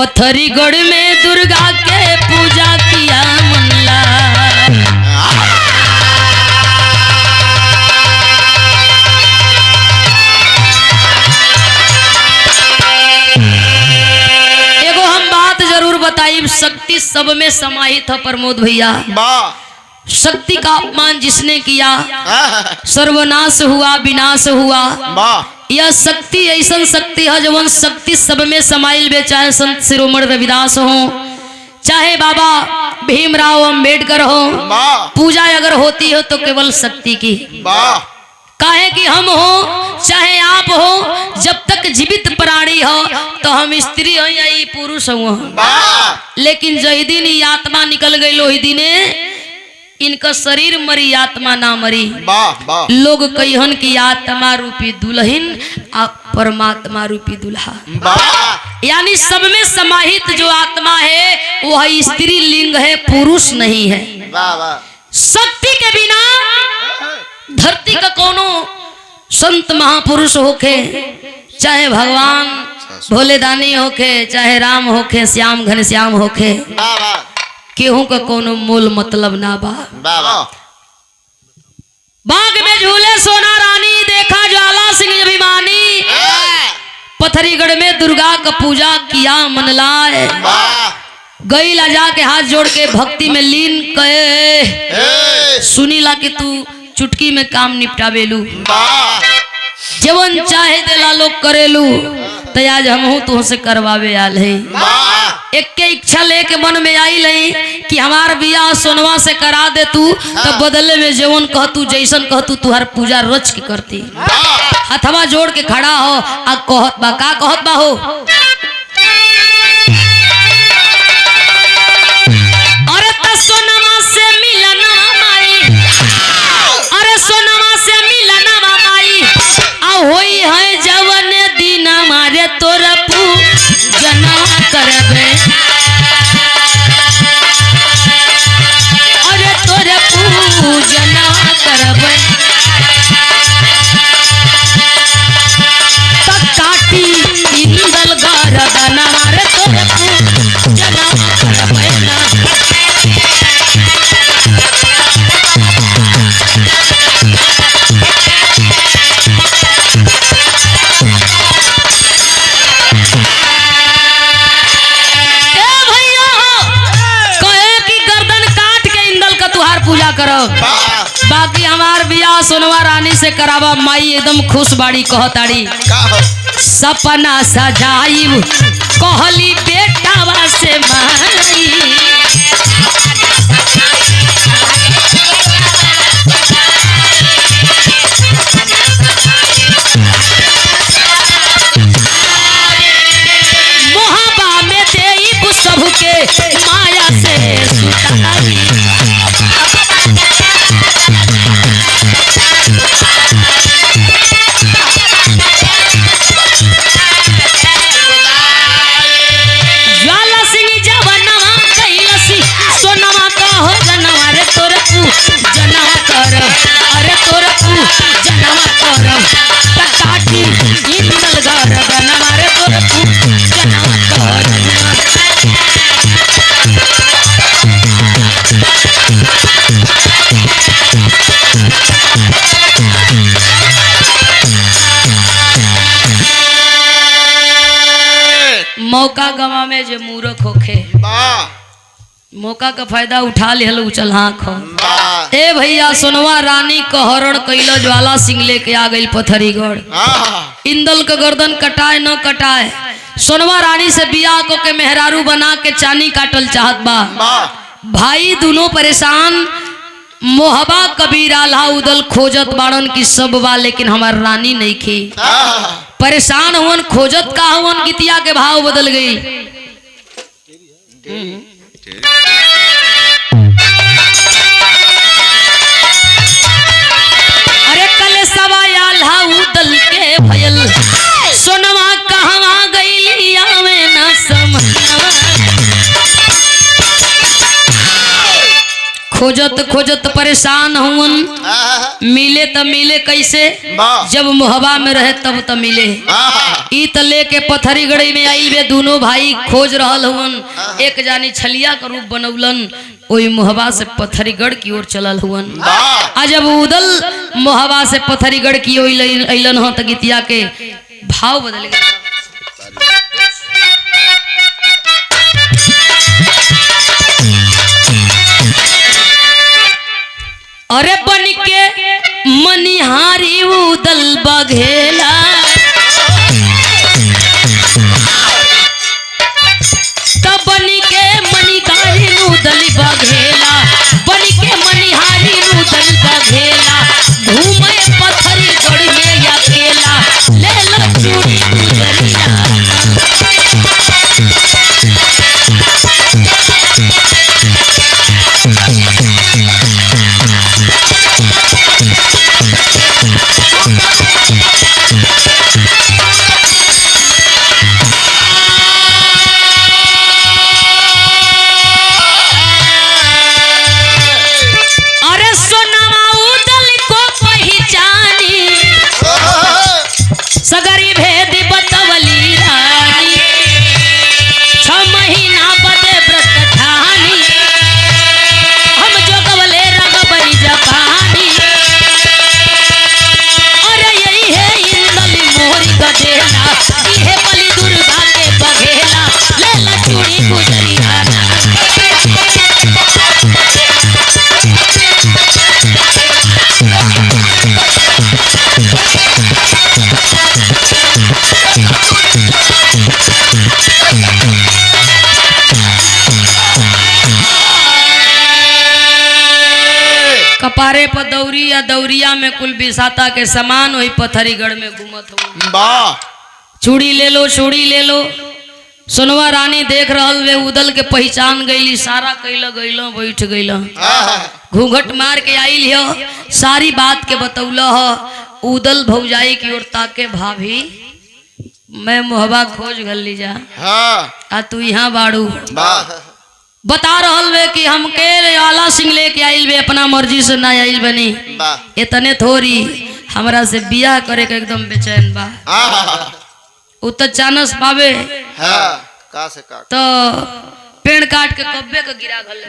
पथरीगढ़ में दुर्गा के पूजा किया मनला। एगो हम बात जरूर बताई, शक्ति सब में समाहित है प्रमोद भैया। शक्ति का अपमान जिसने किया सर्वनाश हुआ, विनाश हुआ। यह शक्ति ऐसा शक्ति है जवन शक्ति सब में समाइल बे, चाहे संत शिरोमणि रविदास हो, चाहे बाबा भीमराव अंबेडकर हो। पूजा अगर होती हो तो केवल शक्ति की। काहे कि हम हो चाहे आप हो, जब तक जीवित प्राणी हो तो हम स्त्री हो या पुरुष हो, लेकिन जही दिन ये आत्मा निकल गई वही दिने इनका शरीर मरी, आत्मा ना मरी। लोग कहन की आत्मा रूपी दुल्हन परमात्मा रूपी दुल्हा, यानी सब में समाहित जो आत्मा है वह स्त्री लिंग है, पुरुष नहीं है। शक्ति के बिना धरती का कोनो संत महापुरुष होके, चाहे भगवान भोलेदानी होके, चाहे राम होके, श्याम घनश्याम होके, केहू का कोनो मूल मतलब ना बा। बाग में झूले सोना रानी, देखा ज्वाला सिंह अभिमानी। पथरीगढ़ में दुर्गा का पूजा किया मन लाए। गई ला जाके हाथ जोड़ के भक्ति में लीन कहे, सुनीला कि तू चुटकी में काम निपटावेलू, जवन चाहे देला लोग करेलू, तो आज हमहू तुमसे करवावे आल है। एक के इच्छा लेके मन में आई लई कि हमार बियाह सोनवा से करा दे तू, तब बदले में जवन कह तू, जैसन कह तू, तुहार पूजा रच के करती। हथवा जोड़ के खड़ा हो आ कहत बा, का कहत बा हो, अरे त सोनवा से मिलना माई, अरे सोनवा से मिलना माई, आ होई है जवन दिन मारे तोरा पूजना करबे, अरे तोरा पूजना करबे। तक काटी इंदल गरदना मारे तोरा पूजना करबे ना। पूजा करो, बाकी हमार बियाह सोनवा रानी से करावा माई एकदम खुश बाड़ी। कहताड़ी सपना सजाई कहली बेटावा से माई, मोहबा में देई सबके माया से सुताई। ज्वाला सिंह जवनवा कैलसी सोनवा का हो जनवा, रे तोरा जनवा कर, अरे तोरा जनवा कर, काटी इंदल गरदनवा, रे तोरा जनवा कर। मौका गवा में जो मूर्ख होखे, मौका का फायदा उठा ले उचल हाँख हो। ए भैया सोनवा रानी का हरण कैलो ज्वाला सिंह लेके आ गई पथरीगढ़। इंदल का गर्दन कटाए न कटाए, सोनवा रानी से बियाह को के मेहरारू बना के चानी काटल चाहत बा। भाई दोनों परेशान, मोहबा कबीर आल्हा उदल खोजत बाड़न की सब बा, लेकिन हमार रानी नहीं खी। परेशान हुवन, खोजत का हुवन, गीतिया के भाव बदल गई। अरे कल सवाय आल्हा उदल के भयल, सोनवा कहवा गई आवे ना समझवा। खोजत खोजत परेशान हुवन। मिले त मिले कैसे, जब मोहबा में रहे तब त मिले। ई त लेके पथरी गड़ी में आई वे दोनों भाई खोज रहल हुवन। एक जानी छलिया का रूप बनौलन, ओई मोहबा से पथरीगढ़ की ओर चलल हुवन। आ जब उदल मोहबा से पथरीगढ़ की ओर अइलन हो त गीतिया के भाव बदल गए। अरे बन के मनिहारी उदल बघेला, तब बन के मनिहारी उदल बघेला, बन के मनिहारी उदल बघेला, घूमे पथरी गढ़ में अकेला, ले लो चूड़ी गुजरिया। सगरी भेद बतवली रानी, 6 महीना बदे व्रत ठानी, हम जो गवले रगबरी जपानी। अरे यही है इंदली मोहरी गदेला, ये बलि दुर्गा के बघेला, ले ला चूड़ी गुजरिया। कपारे पर दौरी या दौरिया में कुल बिसाता के समान वही पथरीगढ़ में घूमत हो। चूड़ी ले लो, चूड़ी ले लो। सोनवा रानी देख रहल वे उदल के पहचान गईली, सारा कैला गईला, बैठ गईला, घूंघट मार के आइल हो, सारी बात के बतौला हो। उदल भौजाई की ओर ताके, भाभी मैं मोहबा खोज गल ली जा, आ तू यहाँ बाड़ू। बता रहल वे कि हमके आला सिंह लेके आइल वे, अपना मर्जी से ना आइल बनी। इतने थोड़ी हमरा से बियाह करे के एकदम बेचैन बा। उ तो चानस पावे तो पेड़ काट के कब्बे के गिरा घल।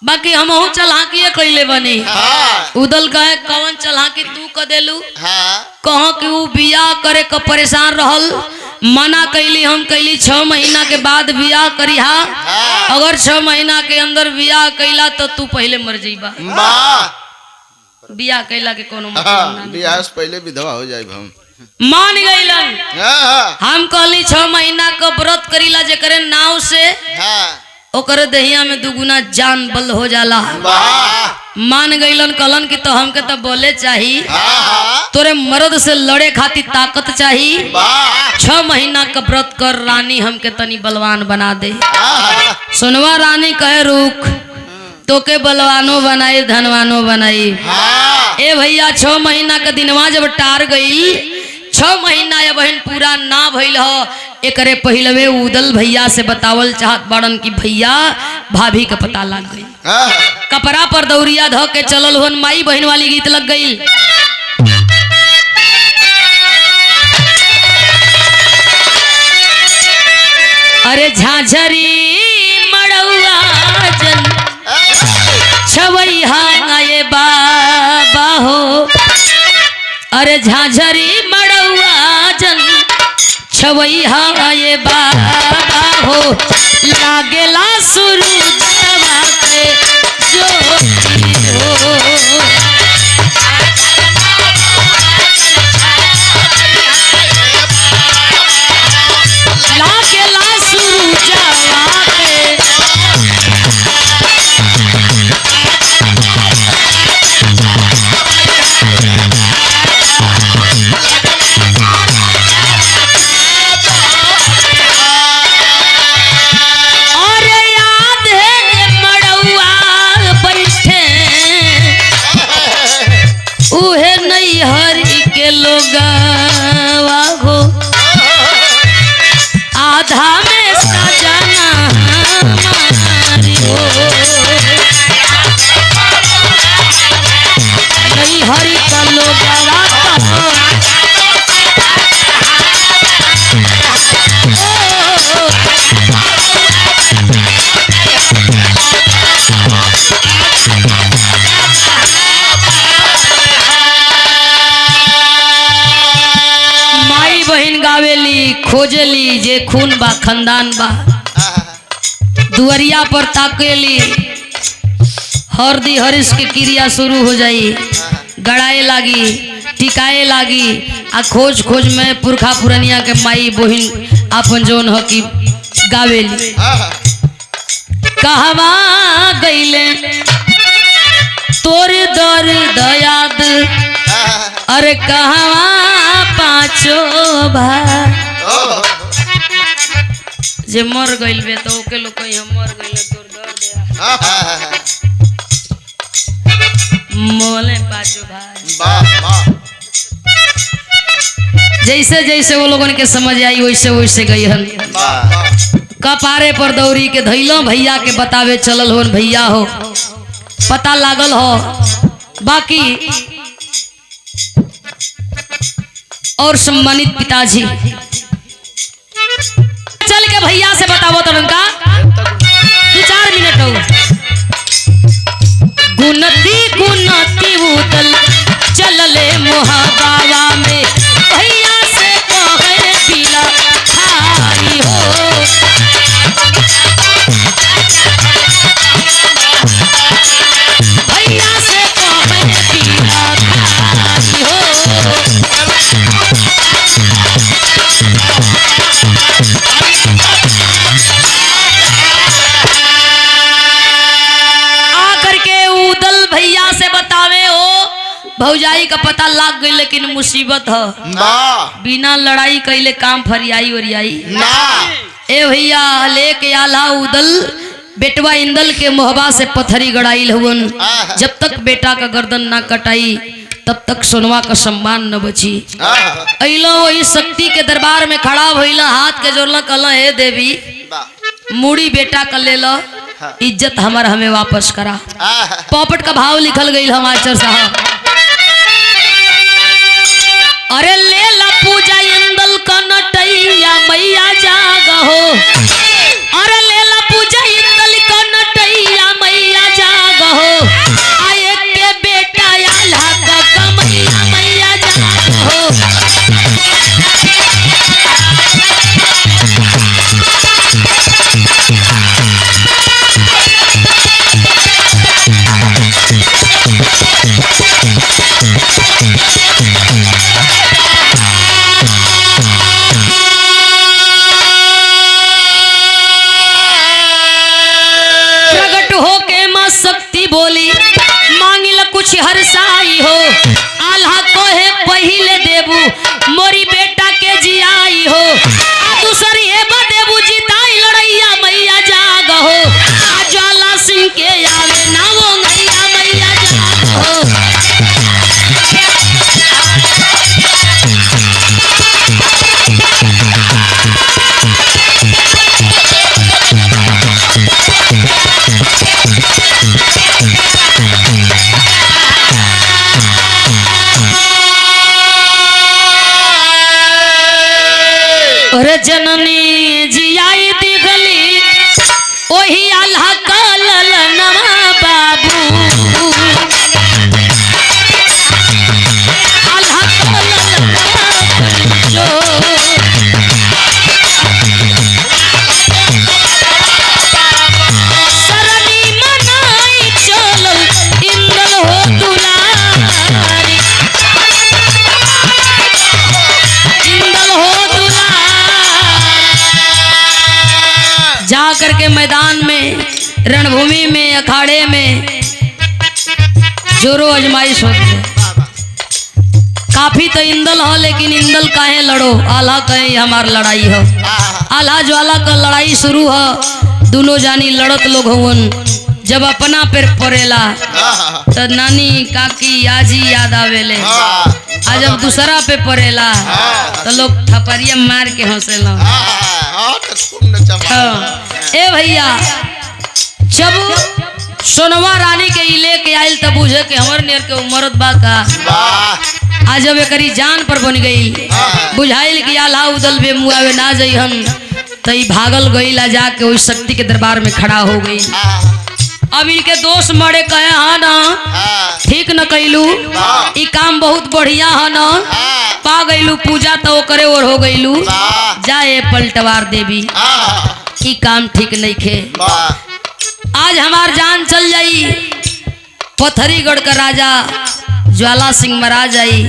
बाकी हम चलाकी कैले बनी। उदल कहे कौन चलाकी तू क देलू, कहो कि उ बियाह करे क परेशान रहल, मना कैली, हम कैली 6 महीना के बाद बियाह करिहा, अगर 6 महीना के अंदर बियाह कैला तो तू पहले मर जाइबा। बियाह कैला के कोनो मतलब ना, बियाह से पहले विधवा हो जाइब। हम मान गईलन। हम कहली 6 महीना का व्रत करीला, जेकरे नाव से ओकर दहिया में दुगुना जान बल हो जाला। मान गईलन, कहलन कि तो हमके तो बोले चाहिए, तोरे मर्द से लड़े खातिर ताकत चाहिए। 6 महीना का व्रत कर रानी, हमके तनी बलवान बना दे। सुनवा रानी कहे रुक, तोके बलवानो बनाई धनवानो बनाई। ए भैया 6 महीना का दिनवा जब टार गई, 6 महीना या बहन पूरा ना भइल हो, एकरे पहलवे उदल भैया से बतावल चाहत बड़न कि भैया भाभी का पता लग गई। कपड़ा पर दौरिया धो के चलल हुन, माई बहन वाली गीत लग गई। अरे झाझरी मड़ौआ जन छवैया ये बाबा हो, अरे झाझरी मड़ौआ जन छवैया ये बाबा हो, लागेला सूरजवा के ज्योति हो। लागेला सूरजवा के अरे याद है खोजली जे खून बा खानदान बा दुआरिया पर ताकेली हरदी हरिश के क्रिया शुरू हो जाई गड़ाए लागी टिकाए लागी आ खोज खोज में पुरखा पुरनिया के माई बहिन अपन जोन हो की गावेली कहवा गईले तोर दर दयाद अरे कहवा पाँचो भाई जे मर गइल बे तो ओके लोग कहीं हम मर गइल तोर दर दया मोले पाँचो भाई जैसे जैसे वो लोगन के समझ आई वैसे वैसे गई हन कपारे पर दौरी के धैलो भैया के बतावे चलल हो भैया हो पता लागल हो बाकी और सम्मानित पिताजी चल के भैया से बतावो तो उनका 2-4 मिनट हो गुनती गुनती उतल चलले मोहबावा में भैया से कहे पीला खाई हो भैया से कहे पीला खाई हो आकर के उदल भैया से बतावे हो भौजाई का पता लाग गई लेकिन मुसीबत है बिना लड़ाई कैले काम फरियाई ओरियाई ए भैया लेके आला उदल बेटवा इंदल के मोहबा से पत्थरी गड़ाइल हुवन जब तक बेटा का गर्दन ना कटाई तब तक सोनवा का सम्मान न बची अइलो वही शक्ति के दरबार में खड़ा भइला हाथ के जोड़ला कहला हे देवी मुड़ी बेटा का ले लो इज्जत हमार हमें वापस करा पॉपट का भाव लिखल गई हमाचर साहब अरे ले ला पूजा इंदल का नटैया मैया जाग हो अरे ले ला पूजा इंदल का नटैया मैया जाग हो आए के बेटा आल्हा का कमैया मैया जाग हो बोली मांगिल कुछ हरसाई हो आल्हा को है पहिले देबू मोरी बेटा के जियाई हो आ दूसरी है देबू जीताई लड़ैया मैया जाग हो आ ज्वाला सिंह के आवे ना वो मैया मैया जाग हो अरे जननी जियाई दिखली ओही आल्हा का ललनवा बाबू आल्हा का ललनवा जो सरनी मनाई चलो इंदल हो दुलारी इंदल हो जा करके मैदान में रणभूमि में अखाड़े में जोरो अजमाइश होती है काफी तो इंदल हो लेकिन इंदल काहे लड़ो आल्हा कहे हमार लड़ाई हो आल्हा ज्वाला का लड़ाई शुरू हो दोनों जानी लड़त लोग होवन जब अपना पे पड़ेला तो नानी काकी आजी याद आवेले आ जब दूसरा पे पड़ेला तो लोग थपरिया मार के हंसेला ए भैया जब सोनवा रानी के लेके आयल तब बुझे के हमर नियर के उमरत बा का आज जब एकरी जान पर बन गई बुझाइल कि आल्हा उदल बे मुआवे ना जइहन तई भागल गईला जाके ओई शक्ति के दरबार में खड़ा हो गई अब इनके दोस्त मरे कहे हाँ ना ठीक न कैलू ई काम बहुत बढ़िया है ना पा गईलू पूजा तो करे और हो गईलू जाए पलटवार देवी की काम ठीक नहीं खे। आज हमार जान चल जाई पथरीगढ़ का राजा ज्वाला सिंह महाराज आई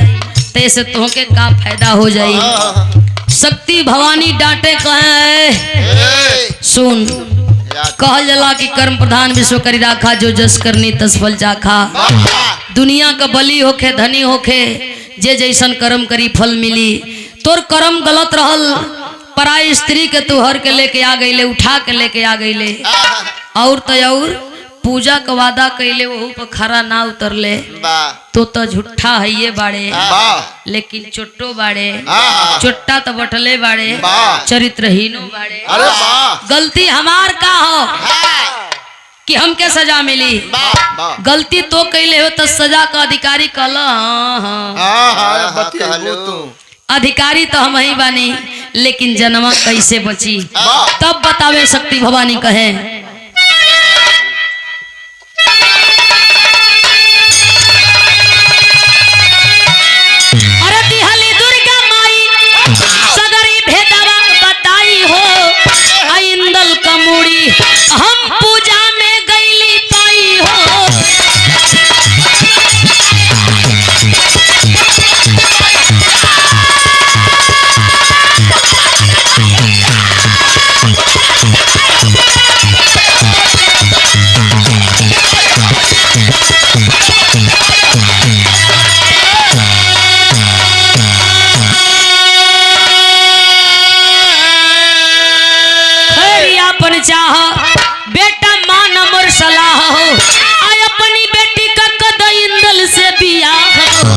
तैसे तोहके का फायदा हो जाई। शक्ति भवानी डांटे कहे सुन कहल जला कि कर्म प्रधान विश्व करी राखा जो जस करनी तस फल चाखा। दुनिया का बली होखे धनी होखे जे जैसन कर्म करी फल मिली। तोर कर्म गलत रहल पराई स्त्री के तू हर के लेके आ गईले उठा के लेके आ गईले और तो और पूजा का वादा कैले वहू पर खरा ना उतरले तो झूठा है ये बाड़े लेकिन चोट्टो बाड़े चोट्टा तो बटले बाड़े चरित्रहीनो बाड़े। गलती हमार का हो कि हमके सजा मिली गलती तो कैले हो तो सजा का अधिकारी कहला अधिकारी तो हम ही बानी लेकिन जन्मा कैसे बची तब बतावे शक्ति भवानी कहे। हम पूजा में गईली पाई हो अपन चाह बेटा मान मोर सलाह हो आय अपनी बेटी का कद इंदल से बियाह हो।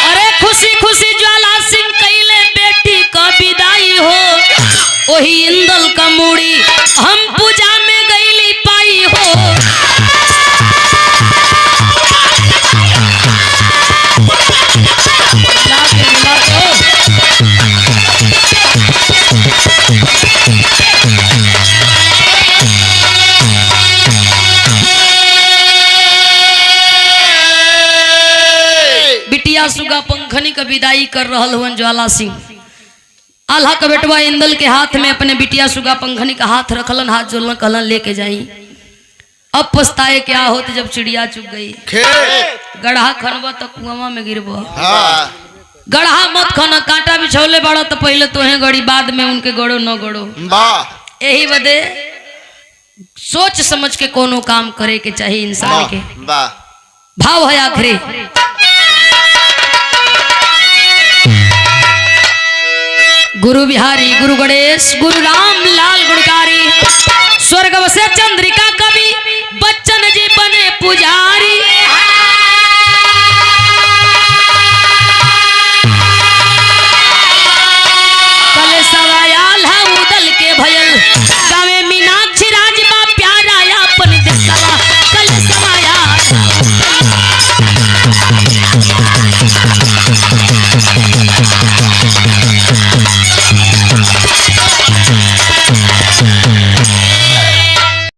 अरे खुशी खुशी ज्वाला सिंह कैले बेटी का विदाई हो वही इंदल का मूड़ी हम पूजा में गईली पाई हो। बिटिया सुगा पंखनी का विदाई कर रहल हुन ज्वाला सिंह। आल्हा का बेटवा इंदल के हाथ में अपने बिटिया सुगा पंखनी का हाथ रखलन हाथ जोड़लन कहलन लेके जाई। अब पछताए क्या होत जब चिड़िया चुग गई। गढ़ा खनबा तो कुआं में गिरबो गढ़ा मत खाना कांटा बिछौले बड़ा तो पहले तोहे गड़ी बाद में उनके गड़ो न गड़ो। यही बदे सोच समझ के कोनो काम करे के चाहिए इंसान के। भाव है आखिरी गुरु बिहारी गुरु गणेश गुरु राम लाल गुणकारी स्वर्ग से चंद्रिका कवि बच्चन जी बने पुजारी। कले सवायाल है उदल के भयल गावे मीनाक्षी राज बा प्यारा अपन देशवा कले सवायाल।